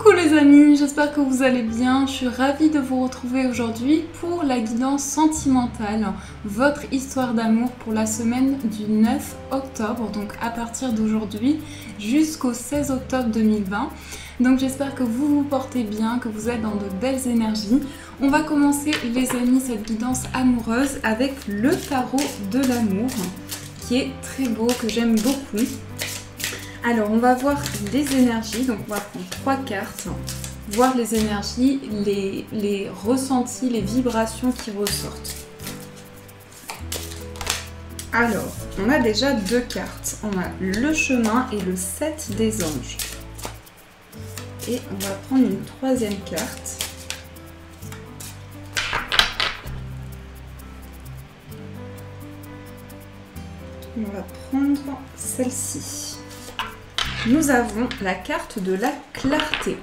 Coucou les amis, j'espère que vous allez bien. Je suis ravie de vous retrouver aujourd'hui pour la guidance sentimentale, votre histoire d'amour pour la semaine du 9 octobre, donc à partir d'aujourd'hui jusqu'au 16 octobre 2020. Donc j'espère que vous vous portez bien, que vous êtes dans de belles énergies. On va commencer les amis cette guidance amoureuse avec le tarot de l'amour qui est très beau, que j'aime beaucoup. Alors, on va voir les énergies, donc on va prendre 3 cartes, voir les énergies, les ressentis, les vibrations qui ressortent. Alors, on a déjà 2 cartes, on a le chemin et le 7 des anges. Et on va prendre une 3e carte. On va prendre celle-ci. Nous avons la carte de la clarté.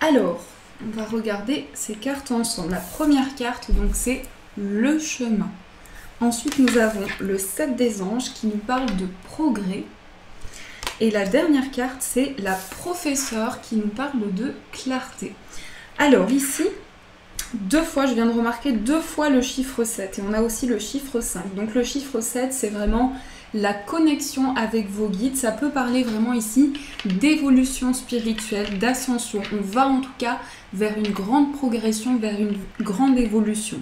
Alors, on va regarder ces cartes ensemble. La première carte, donc, c'est le chemin. Ensuite, nous avons le 7 des anges qui nous parle de progrès. Et la dernière carte, c'est la professeure qui nous parle de clarté. Alors ici, 2 fois, je viens de remarquer 2 fois le chiffre 7. Et on a aussi le chiffre 5. Donc le chiffre 7, c'est vraiment la connexion avec vos guides. Ça peut parler vraiment ici d'évolution spirituelle, d'ascension. On va en tout cas vers une grande progression, vers une grande évolution.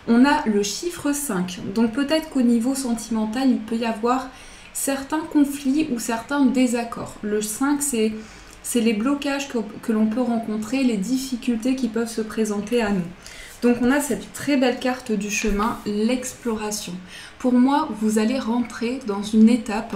On a le chiffre 5. Donc peut-être qu'au niveau sentimental, il peut y avoir certains conflits ou certains désaccords. Le 5, c'est les blocages que l'on peut rencontrer, les difficultés qui peuvent se présenter à nous. Donc on a cette très belle carte du chemin, l'exploration. Pour moi, vous allez rentrer dans une étape,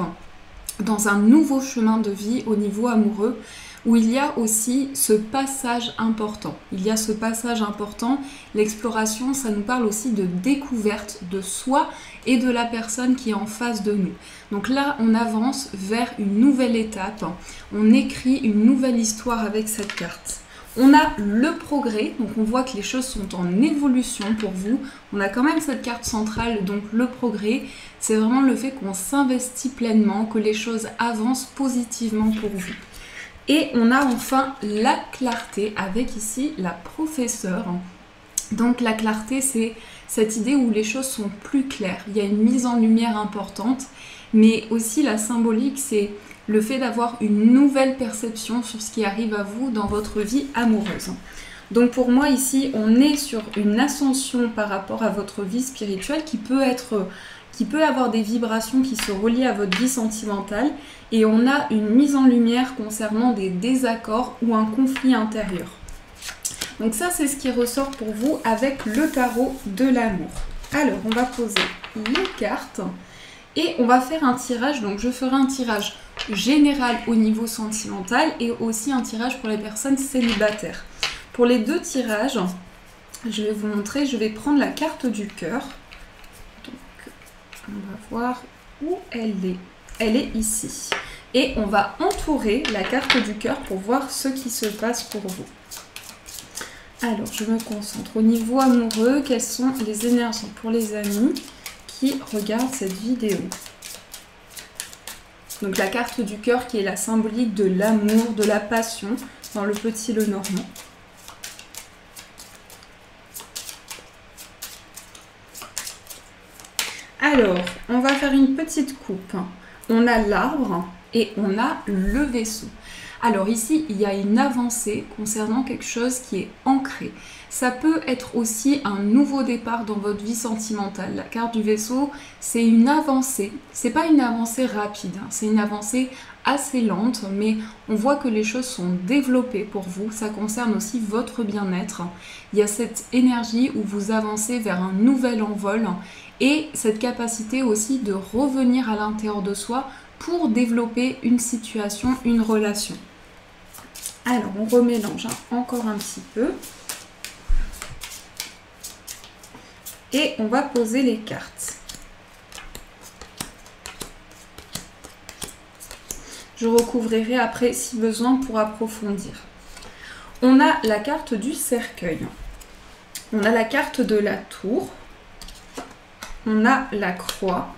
dans un nouveau chemin de vie au niveau amoureux, où il y a aussi ce passage important. Il y a ce passage important, l'exploration, ça nous parle aussi de découverte de soi et de la personne qui est en face de nous. Donc là, on avance vers une nouvelle étape, on écrit une nouvelle histoire avec cette carte. On a le progrès, donc on voit que les choses sont en évolution pour vous. On a quand même cette carte centrale, donc le progrès, c'est vraiment le fait qu'on s'investit pleinement, que les choses avancent positivement pour vous. Et on a enfin la clarté avec ici la professeure. Donc la clarté, c'est cette idée où les choses sont plus claires. Il y a une mise en lumière importante, mais aussi la symbolique, c'est le fait d'avoir une nouvelle perception sur ce qui arrive à vous dans votre vie amoureuse. Donc pour moi ici, on est sur une ascension par rapport à votre vie spirituelle qui peut avoir des vibrations qui se relient à votre vie sentimentale, et on a une mise en lumière concernant des désaccords ou un conflit intérieur. Donc ça, c'est ce qui ressort pour vous avec le tarot de l'amour. Alors, on va poser les cartes et on va faire un tirage. Donc je ferai un tirage général au niveau sentimental et aussi un tirage pour les personnes célibataires. Pour les 2 tirages, je vais vous montrer, je vais prendre la carte du cœur. On va voir où elle est. Elle est ici. Et on va entourer la carte du cœur pour voir ce qui se passe pour vous. Alors, je me concentre. Au niveau amoureux, quelles sont les énergies pour les amis qui regardent cette vidéo? Donc, la carte du cœur qui est la symbolique de l'amour, de la passion dans le petit Lenormand. Alors, on va faire une petite coupe. On a l'arbre et on a le vaisseau. Alors ici, il y a une avancée concernant quelque chose qui est ancré. Ça peut être aussi un nouveau départ dans votre vie sentimentale. La carte du vaisseau, c'est une avancée. C'est pas une avancée rapide, hein. C'est une avancée assez lente, mais on voit que les choses sont développées pour vous. Ça concerne aussi votre bien-être. Il y a cette énergie où vous avancez vers un nouvel envol et cette capacité aussi de revenir à l'intérieur de soi pour développer une situation, une relation. Alors, on remélange encore un petit peu. Et on va poser les cartes. Je recouvrirai après si besoin pour approfondir. On a la carte du cercueil. On a la carte de la tour. On a la croix.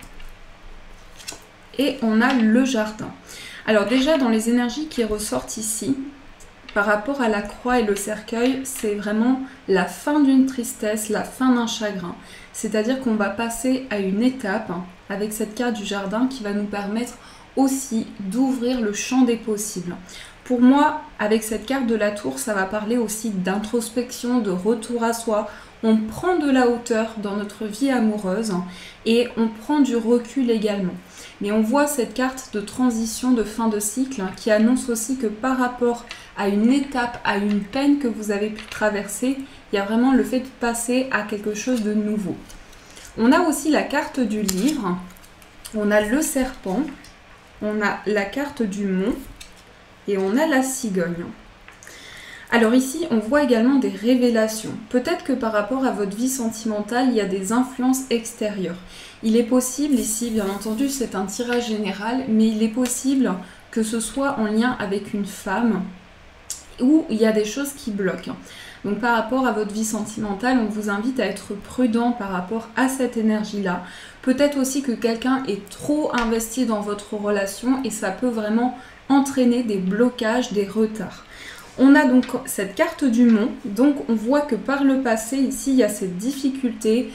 Et on a le jardin. Alors déjà, dans les énergies qui ressortent ici, par rapport à la croix et le cercueil, c'est vraiment la fin d'une tristesse, la fin d'un chagrin. C'est-à-dire qu'on va passer à une étape avec cette carte du jardin qui va nous permettre aussi d'ouvrir le champ des possibles. Pour moi, avec cette carte de la tour, ça va parler aussi d'introspection, de retour à soi. On prend de la hauteur dans notre vie amoureuse et on prend du recul également. Mais on voit cette carte de transition, de fin de cycle, qui annonce aussi que par rapport à une étape, à une peine que vous avez pu traverser, il y a vraiment le fait de passer à quelque chose de nouveau. On a aussi la carte du livre, on a le serpent, on a la carte du mont et on a la cigogne. Alors ici, on voit également des révélations. Peut-être que par rapport à votre vie sentimentale, il y a des influences extérieures. Il est possible, ici bien entendu c'est un tirage général, mais il est possible que ce soit en lien avec une femme où il y a des choses qui bloquent. Donc par rapport à votre vie sentimentale, on vous invite à être prudent par rapport à cette énergie-là. Peut-être aussi que quelqu'un est trop investi dans votre relation et ça peut vraiment entraîner des blocages, des retards. On a donc cette carte du mont, donc on voit que par le passé, ici, il y a cette difficulté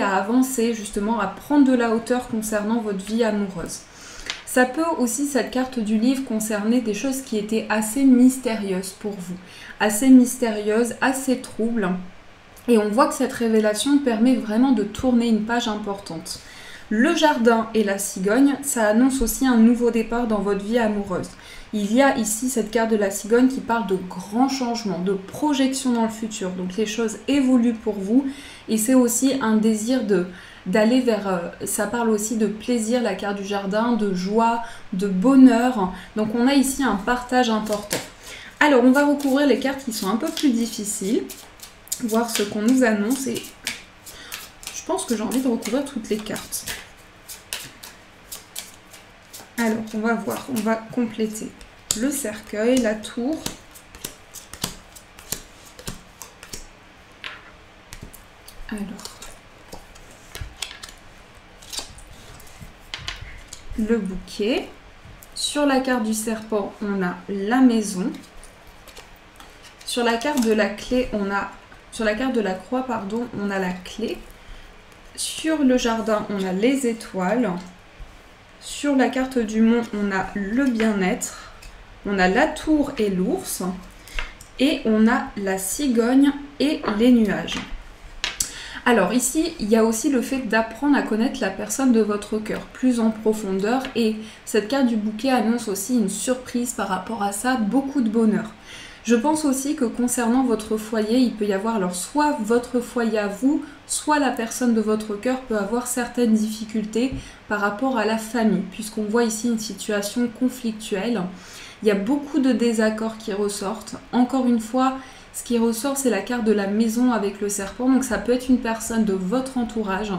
à avancer, justement, à prendre de la hauteur concernant votre vie amoureuse. Ça peut aussi, cette carte du livre, concerner des choses qui étaient assez mystérieuses pour vous, assez mystérieuses, assez troubles. Et on voit que cette révélation permet vraiment de tourner une page importante. Le jardin et la cigogne, ça annonce aussi un nouveau départ dans votre vie amoureuse. Il y a ici cette carte de la cigogne qui parle de grands changements, de projection dans le futur. Donc les choses évoluent pour vous et c'est aussi un désir d'aller vers... ça parle aussi de plaisir, la carte du jardin, de joie, de bonheur. Donc on a ici un partage important. Alors on va recouvrir les cartes qui sont un peu plus difficiles, voir ce qu'on nous annonce et je pense que j'ai envie de recouvrir toutes les cartes. Alors, on va voir, on va compléter le cercueil, la tour. Alors, le bouquet. Sur la carte du serpent, on a la maison. Sur la carte de la clé, sur la carte de la croix, pardon, on a la clé. Sur le jardin, on a les étoiles. Sur la carte du mont, on a le bien-être. On a la tour et l'ours. Et on a la cigogne et les nuages. Alors ici, il y a aussi le fait d'apprendre à connaître la personne de votre cœur plus en profondeur. Et cette carte du bouquet annonce aussi une surprise par rapport à ça, beaucoup de bonheur. Je pense aussi que concernant votre foyer, il peut y avoir alors soit votre foyer à vous, soit la personne de votre cœur peut avoir certaines difficultés par rapport à la famille, puisqu'on voit ici une situation conflictuelle. Il y a beaucoup de désaccords qui ressortent. Encore une fois, ce qui ressort, c'est la carte de la maison avec le serpent. Donc ça peut être une personne de votre entourage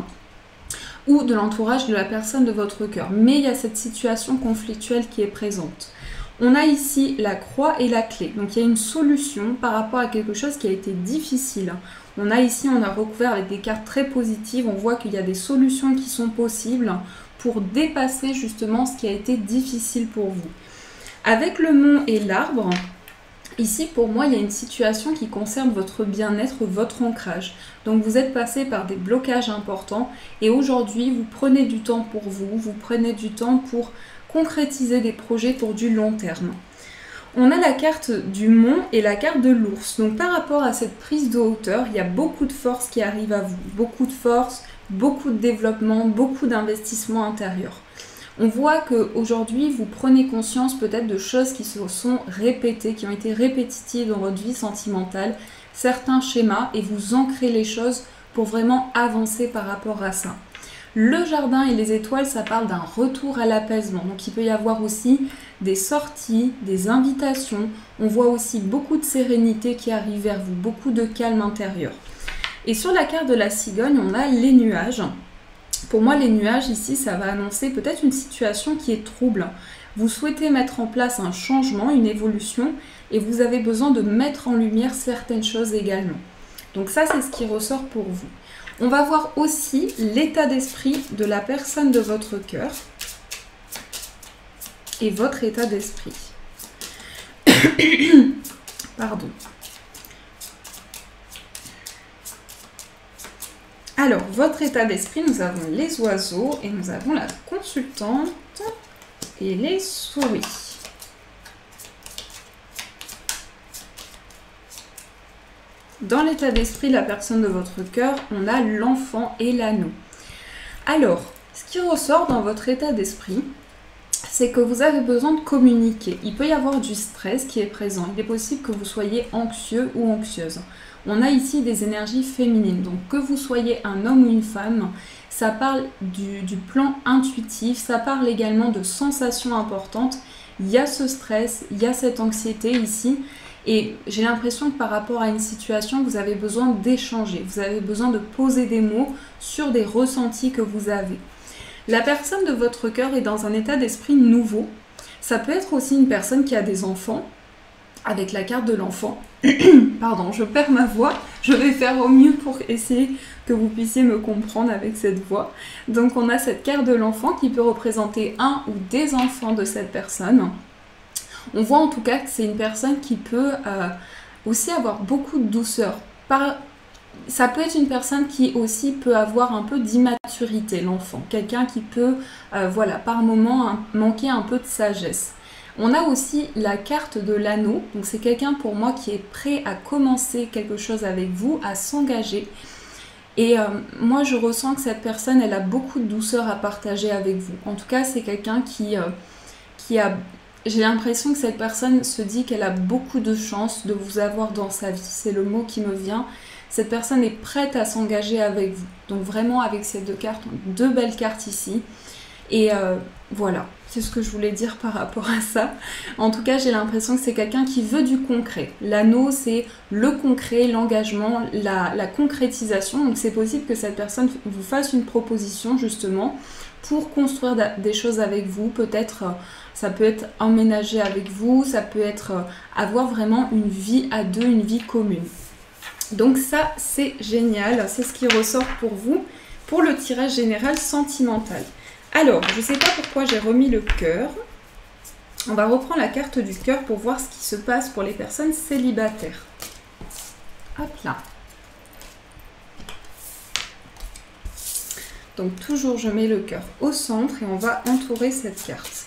ou de l'entourage de la personne de votre cœur. Mais il y a cette situation conflictuelle qui est présente. On a ici la croix et la clé. Donc il y a une solution par rapport à quelque chose qui a été difficile. On a ici, on a recouvert avec des cartes très positives. On voit qu'il y a des solutions qui sont possibles pour dépasser justement ce qui a été difficile pour vous. Avec le mont et l'arbre, ici pour moi il y a une situation qui concerne votre bien-être, votre ancrage. Donc vous êtes passé par des blocages importants et aujourd'hui vous prenez du temps pour vous, vous prenez du temps pour concrétiser des projets pour du long terme. On a la carte du mont et la carte de l'ours. Donc par rapport à cette prise de hauteur, il y a beaucoup de force qui arrive à vous. Beaucoup de force, beaucoup de développement, beaucoup d'investissement intérieur. On voit qu'aujourd'hui, vous prenez conscience peut-être de choses qui se sont répétées, qui ont été répétitives dans votre vie sentimentale, certains schémas, et vous ancrez les choses pour vraiment avancer par rapport à ça. Le jardin et les étoiles, ça parle d'un retour à l'apaisement. Donc il peut y avoir aussi des sorties, des invitations. On voit aussi beaucoup de sérénité qui arrive vers vous, beaucoup de calme intérieur. Et sur la carte de la cigogne, on a les nuages. Pour moi, les nuages ici, ça va annoncer peut-être une situation qui est trouble. Vous souhaitez mettre en place un changement, une évolution, et vous avez besoin de mettre en lumière certaines choses également. Donc ça, c'est ce qui ressort pour vous. On va voir aussi l'état d'esprit de la personne de votre cœur et votre état d'esprit. Pardon. Alors, votre état d'esprit, nous avons les oiseaux et nous avons la consultante et les souris. Dans l'état d'esprit, la personne de votre cœur, on a l'enfant et l'anneau. Alors, ce qui ressort dans votre état d'esprit, c'est que vous avez besoin de communiquer. Il peut y avoir du stress qui est présent. Il est possible que vous soyez anxieux ou anxieuse. On a ici des énergies féminines. Donc, que vous soyez un homme ou une femme, ça parle du plan intuitif. Ça parle également de sensations importantes. Il y a ce stress, il y a cette anxiété ici. Et j'ai l'impression que par rapport à une situation, vous avez besoin d'échanger. Vous avez besoin de poser des mots sur des ressentis que vous avez. La personne de votre cœur est dans un état d'esprit nouveau. Ça peut être aussi une personne qui a des enfants, avec la carte de l'enfant. Pardon, je perds ma voix. Je vais faire au mieux pour essayer que vous puissiez me comprendre avec cette voix. Donc on a cette carte de l'enfant qui peut représenter un ou des enfants de cette personne. On voit en tout cas que c'est une personne qui peut aussi avoir beaucoup de douceur. Ça peut être une personne qui aussi peut avoir un peu d'immaturité, l'enfant. Quelqu'un qui peut, voilà, par moment manquer un peu de sagesse. On a aussi la carte de l'anneau. Donc c'est quelqu'un pour moi qui est prêt à commencer quelque chose avec vous, à s'engager. Et moi je ressens que cette personne, elle a beaucoup de douceur à partager avec vous. En tout cas, c'est quelqu'un qui a... J'ai l'impression que cette personne se dit qu'elle a beaucoup de chance de vous avoir dans sa vie. C'est le mot qui me vient. Cette personne est prête à s'engager avec vous. Donc vraiment avec ces deux cartes, deux belles cartes ici. Et voilà, c'est ce que je voulais dire par rapport à ça. En tout cas, j'ai l'impression que c'est quelqu'un qui veut du concret. L'anneau, c'est le concret, l'engagement, la concrétisation. Donc c'est possible que cette personne vous fasse une proposition justement pour construire des choses avec vous. Peut-être, ça peut être emménager avec vous, ça peut être avoir vraiment une vie à deux, une vie commune. Donc ça, c'est génial, c'est ce qui ressort pour vous, pour le tirage général sentimental. Alors, je ne sais pas pourquoi j'ai remis le cœur. On va reprendre la carte du cœur pour voir ce qui se passe pour les personnes célibataires. Hop là. Donc toujours, je mets le cœur au centre et on va entourer cette carte.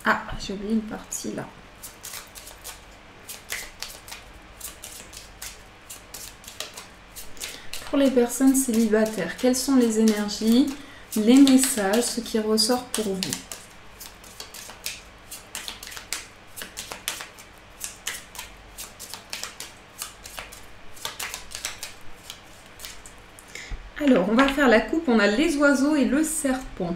Ah, j'ai oublié une partie là. Pour les personnes célibataires, quelles sont les énergies, les messages, ce qui ressort pour vous? Alors, on va faire la coupe. On a les oiseaux et le serpent.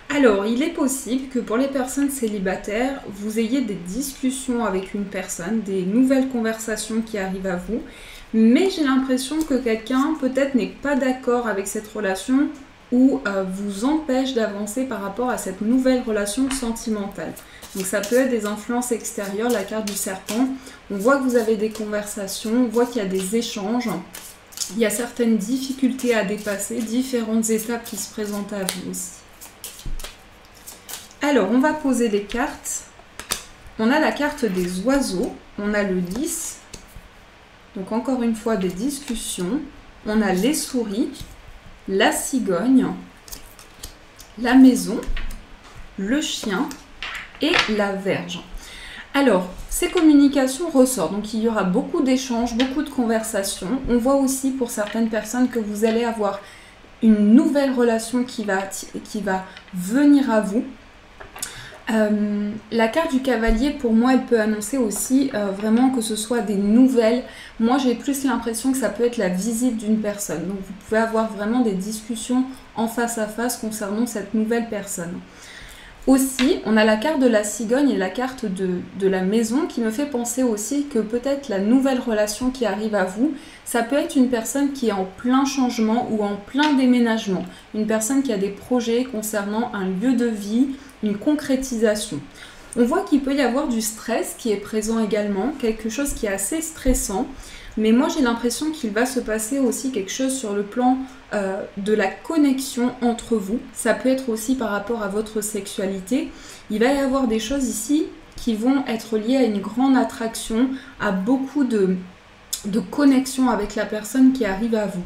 Alors, il est possible que pour les personnes célibataires, vous ayez des discussions avec une personne, des nouvelles conversations qui arrivent à vous. Mais j'ai l'impression que quelqu'un peut-être n'est pas d'accord avec cette relation ou vous empêche d'avancer par rapport à cette nouvelle relation sentimentale. Donc ça peut être des influences extérieures, la carte du serpent. On voit que vous avez des conversations, on voit qu'il y a des échanges. Il y a certaines difficultés à dépasser, différentes étapes qui se présentent à vous aussi. Alors, on va poser les cartes. On a la carte des oiseaux, on a le lys. Donc encore une fois des discussions, on a les souris, la cigogne, la maison, le chien et la verge. Alors, ces communications ressortent, donc il y aura beaucoup d'échanges, beaucoup de conversations. On voit aussi pour certaines personnes que vous allez avoir une nouvelle relation qui va venir à vous. La carte du cavalier, pour moi, elle peut annoncer aussi vraiment que ce soit des nouvelles. Moi, j'ai plus l'impression que ça peut être la visite d'une personne. Donc, vous pouvez avoir vraiment des discussions en face à face concernant cette nouvelle personne. Aussi, on a la carte de la cigogne et la carte de la maison qui me fait penser aussi que peut-être la nouvelle relation qui arrive à vous, ça peut être une personne qui est en plein changement ou en plein déménagement. Une personne qui a des projets concernant un lieu de vie, une concrétisation. On voit qu'il peut y avoir du stress qui est présent également, quelque chose qui est assez stressant. Mais moi, j'ai l'impression qu'il va se passer aussi quelque chose sur le plan de la connexion entre vous. Ça peut être aussi par rapport à votre sexualité. Il va y avoir des choses ici qui vont être liées à une grande attraction, à beaucoup de connexion avec la personne qui arrive à vous.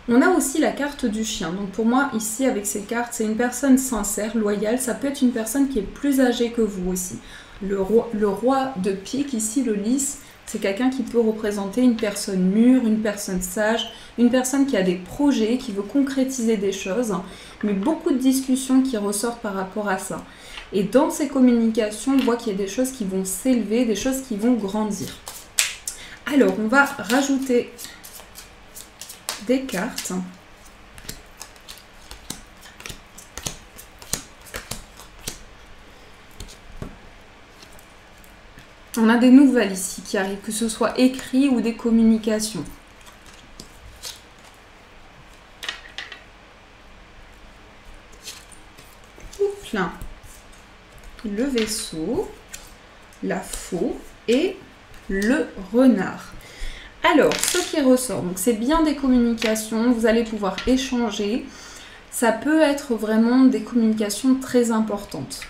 On a aussi la carte du chien. Donc pour moi, ici, avec ces cartes, c'est une personne sincère, loyale. Ça peut être une personne qui est plus âgée que vous aussi. Le roi de pique, ici, le lys, c'est quelqu'un qui peut représenter une personne mûre, une personne sage, une personne qui a des projets, qui veut concrétiser des choses, mais beaucoup de discussions qui ressortent par rapport à ça. Et dans ces communications, on voit qu'il y a des choses qui vont s'élever, des choses qui vont grandir. Alors, on va rajouter des cartes. On a des nouvelles ici qui arrivent, que ce soit écrit ou des communications. Plein. Le vaisseau, la faux et le renard. Alors, ce qui ressort, donc c'est bien des communications, vous allez pouvoir échanger. Ça peut être vraiment des communications très importantes.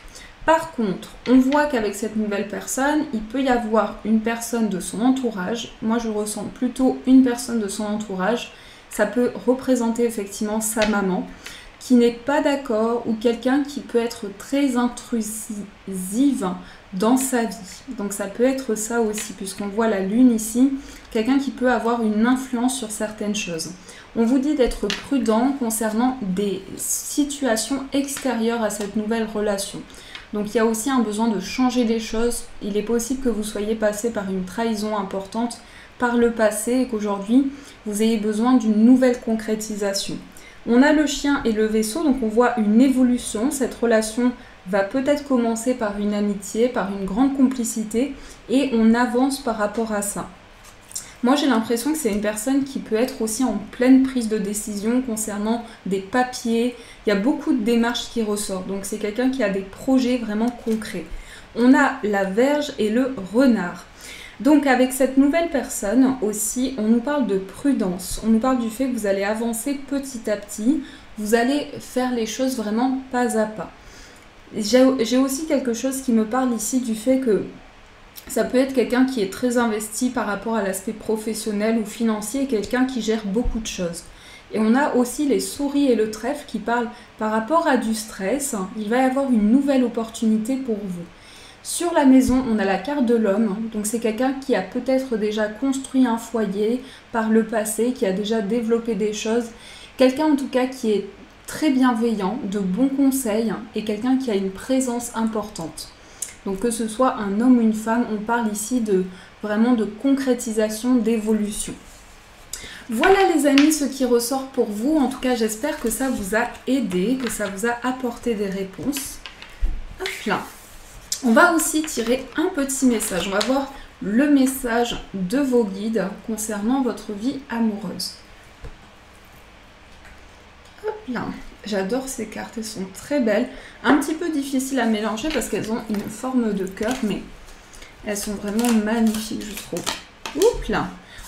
Par contre, on voit qu'avec cette nouvelle personne, il peut y avoir une personne de son entourage. Moi, je ressens plutôt une personne de son entourage. Ça peut représenter effectivement sa maman qui n'est pas d'accord ou quelqu'un qui peut être très intrusive dans sa vie. Donc ça peut être ça aussi, puisqu'on voit la lune ici, quelqu'un qui peut avoir une influence sur certaines choses. On vous dit d'être prudent concernant des situations extérieures à cette nouvelle relation. Donc il y a aussi un besoin de changer les choses. Il est possible que vous soyez passé par une trahison importante par le passé et qu'aujourd'hui vous ayez besoin d'une nouvelle concrétisation. On a le chien et le vaisseau, donc on voit une évolution. Cette relation va peut-être commencer par une amitié, par une grande complicité et on avance par rapport à ça. Moi, j'ai l'impression que c'est une personne qui peut être aussi en pleine prise de décision concernant des papiers. Il y a beaucoup de démarches qui ressortent. Donc, c'est quelqu'un qui a des projets vraiment concrets. On a la Vierge et le Renard. Donc, avec cette nouvelle personne aussi, on nous parle de prudence. On nous parle du fait que vous allez avancer petit à petit. Vous allez faire les choses vraiment pas à pas. J'ai aussi quelque chose qui me parle ici du fait que ça peut être quelqu'un qui est très investi par rapport à l'aspect professionnel ou financier et quelqu'un qui gère beaucoup de choses. Et on a aussi les souris et le trèfle qui parlent par rapport à du stress. Il va y avoir une nouvelle opportunité pour vous. Sur la maison, on a la carte de l'homme. Donc c'est quelqu'un qui a peut-être déjà construit un foyer par le passé, qui a déjà développé des choses. Quelqu'un en tout cas qui est très bienveillant, de bons conseils et quelqu'un qui a une présence importante. Donc que ce soit un homme ou une femme, on parle ici vraiment de concrétisation, d'évolution. Voilà les amis, ce qui ressort pour vous. En tout cas, j'espère que ça vous a aidé, que ça vous a apporté des réponses. Hop là. On va aussi tirer un petit message. On va voir le message de vos guides concernant votre vie amoureuse. Hop là. J'adore ces cartes, elles sont très belles. Un petit peu difficiles à mélanger parce qu'elles ont une forme de cœur, mais elles sont vraiment magnifiques, je trouve. Oups là.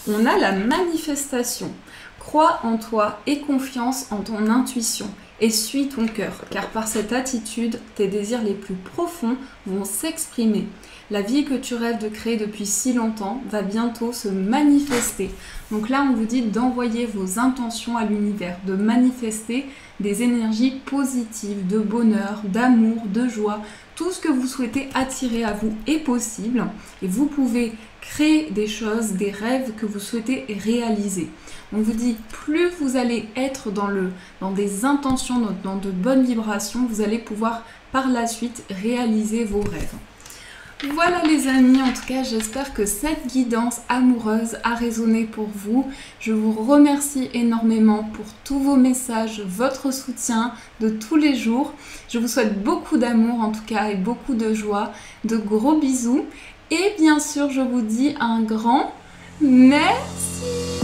On a la manifestation. Crois en toi et confiance en ton intuition et suis ton cœur, car par cette attitude, tes désirs les plus profonds vont s'exprimer. La vie que tu rêves de créer depuis si longtemps va bientôt se manifester. Donc là, on vous dit d'envoyer vos intentions à l'univers, de manifester des énergies positives, de bonheur, d'amour, de joie. Tout ce que vous souhaitez attirer à vous est possible et vous pouvez créer des choses, des rêves que vous souhaitez réaliser. On vous dit, plus vous allez être dans des intentions, dans de bonnes vibrations, vous allez pouvoir par la suite réaliser vos rêves. Voilà les amis, en tout cas j'espère que cette guidance amoureuse a résonné pour vous. Je vous remercie énormément pour tous vos messages, votre soutien de tous les jours. Je vous souhaite beaucoup d'amour en tout cas et beaucoup de joie, de gros bisous. Et bien sûr je vous dis un grand merci.